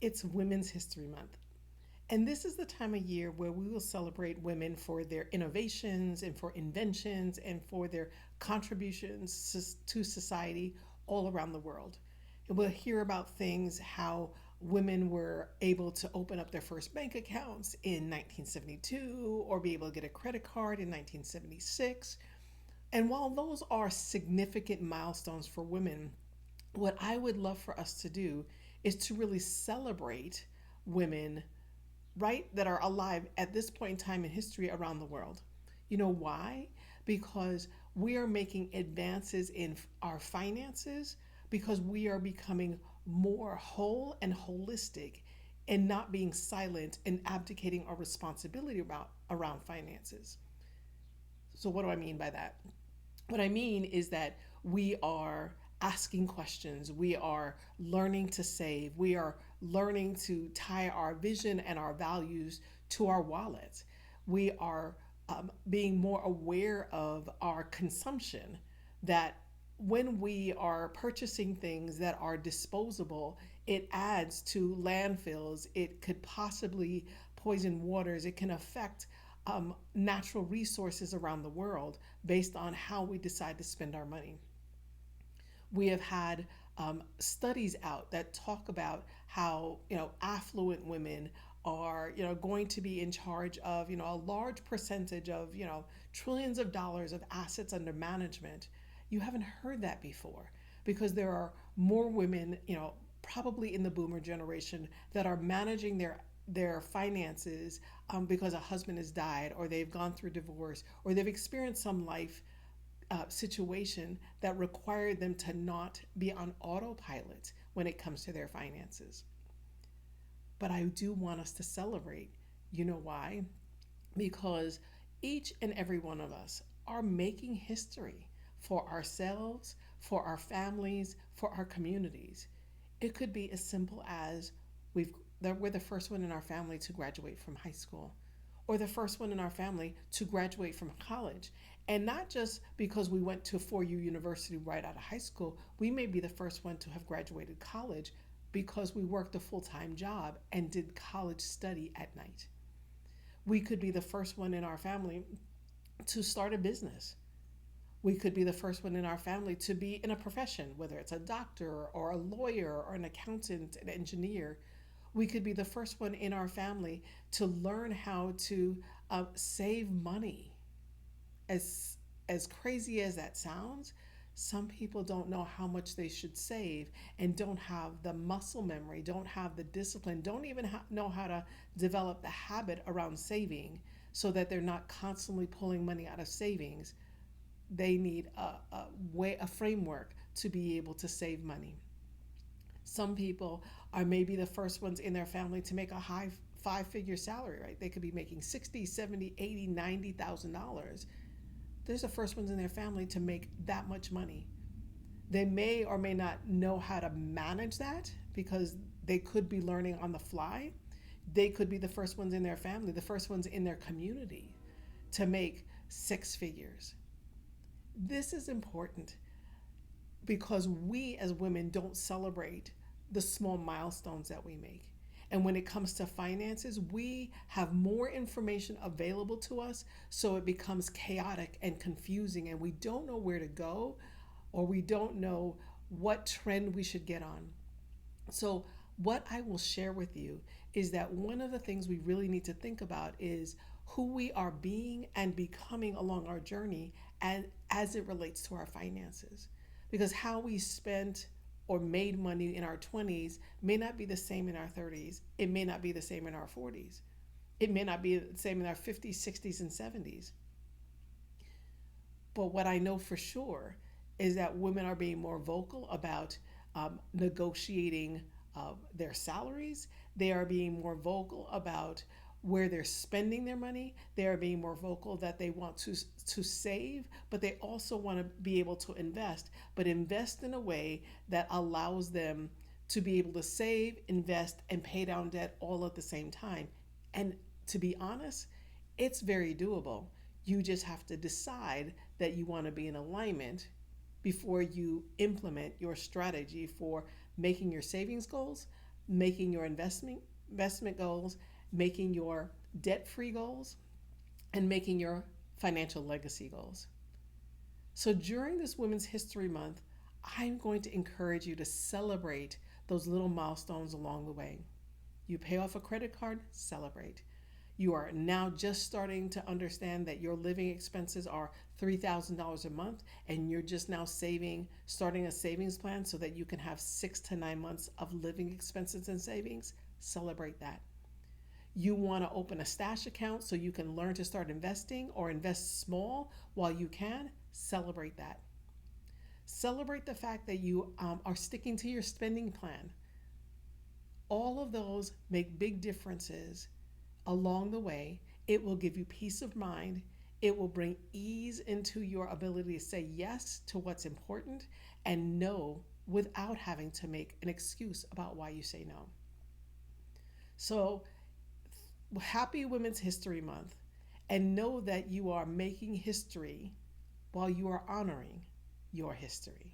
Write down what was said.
It's Women's History Month. And this is the time of year where we will celebrate women for their innovations and for inventions and for their contributions to society all around the world. And we'll hear about things how women were able to open up their first bank accounts in 1972 or be able to get a credit card in 1976. And while those are significant milestones for women, what I would love for us to do is to really celebrate women, right, that are alive at this point in time in history around the world. You know why? Because we are making advances in our finances, because we are becoming more whole and holistic and not being silent and abdicating our responsibility about around finances. So what do I mean by that? What I mean is that we are asking questions. We are learning to save. We are learning to tie our vision and our values to our wallet. We are being more aware of our consumption, that when we are purchasing things that are disposable, it adds to landfills. It could possibly poison waters. It can affect natural resources around the world based on how we decide to spend our money. We have had studies out that talk about how affluent women are going to be in charge of a large percentage of trillions of dollars of assets under management. You haven't heard that before because there are more women probably in the boomer generation that are managing their finances because a husband has died or they've gone through divorce or they've experienced some life situation that required them to not be on autopilot when it comes to their finances. But I do want us to celebrate. You know why? Because each and every one of us are making history for ourselves, for our families, for our communities. It could be as simple as we've that we're the first one in our family to graduate from high school, or the first one in our family to graduate from college. And not just because we went to a 4 year university right out of high school, we may be the first one to have graduated college because we worked a full time job and did college study at night. We could be the first one in our family to start a business. We could be the first one in our family to be in a profession, whether it's a doctor or a lawyer or an accountant, an engineer. We could be the first one in our family to learn how to save money. As crazy as that sounds, some people don't know how much they should save and don't have the muscle memory, don't have the discipline, don't even know how to develop the habit around saving so that they're not constantly pulling money out of savings. They need a framework to be able to save money. Some people are maybe the first ones in their family to make a high five-figure salary, right? They could be making 60, 70, 80, $90,000. There's the first ones in their family to make that much money. They may or may not know how to manage that because they could be learning on the fly. They could be the first ones in their family, the first ones in their community to make six figures. This is important because we as women don't celebrate the small milestones that we make. And when it comes to finances, we have more information available to us, so it becomes chaotic and confusing, and we don't know where to go or we don't know what trend we should get on. So, what I will share with you is that one of the things we really need to think about is who we are being and becoming along our journey and as it relates to our finances. Because how we spent or made money in our 20s may not be the same in our 30s. It may not be the same in our 40s. It may not be the same in our 50s, 60s, and 70s. But what I know for sure is that women are being more vocal about negotiating their salaries. They are being more vocal about where they're spending their money. They are being more vocal that they want to save, but they also want to be able to invest, but invest in a way that allows them to be able to save, invest, and pay down debt all at the same time. And to be honest, it's very doable. You just have to decide that you want to be in alignment before you implement your strategy for making your savings goals, making your investment goals, making your debt-free goals, and making your financial legacy goals. So during this Women's History Month, I'm going to encourage you to celebrate those little milestones along the way. You pay off a credit card, celebrate. You are now just starting to understand that your living expenses are $3,000 a month and you're just now starting a savings plan so that you can have 6 to 9 months of living expenses and savings. Celebrate that. You want to open a stash account so you can learn to start investing or invest small while you can. Celebrate that. Celebrate the fact that you are sticking to your spending plan. All of those make big differences along the way. It will give you peace of mind. It will bring ease into your ability to say yes to what's important and no without having to make an excuse about why you say no. So, happy Women's History Month, and know that you are making history while you are honoring your history.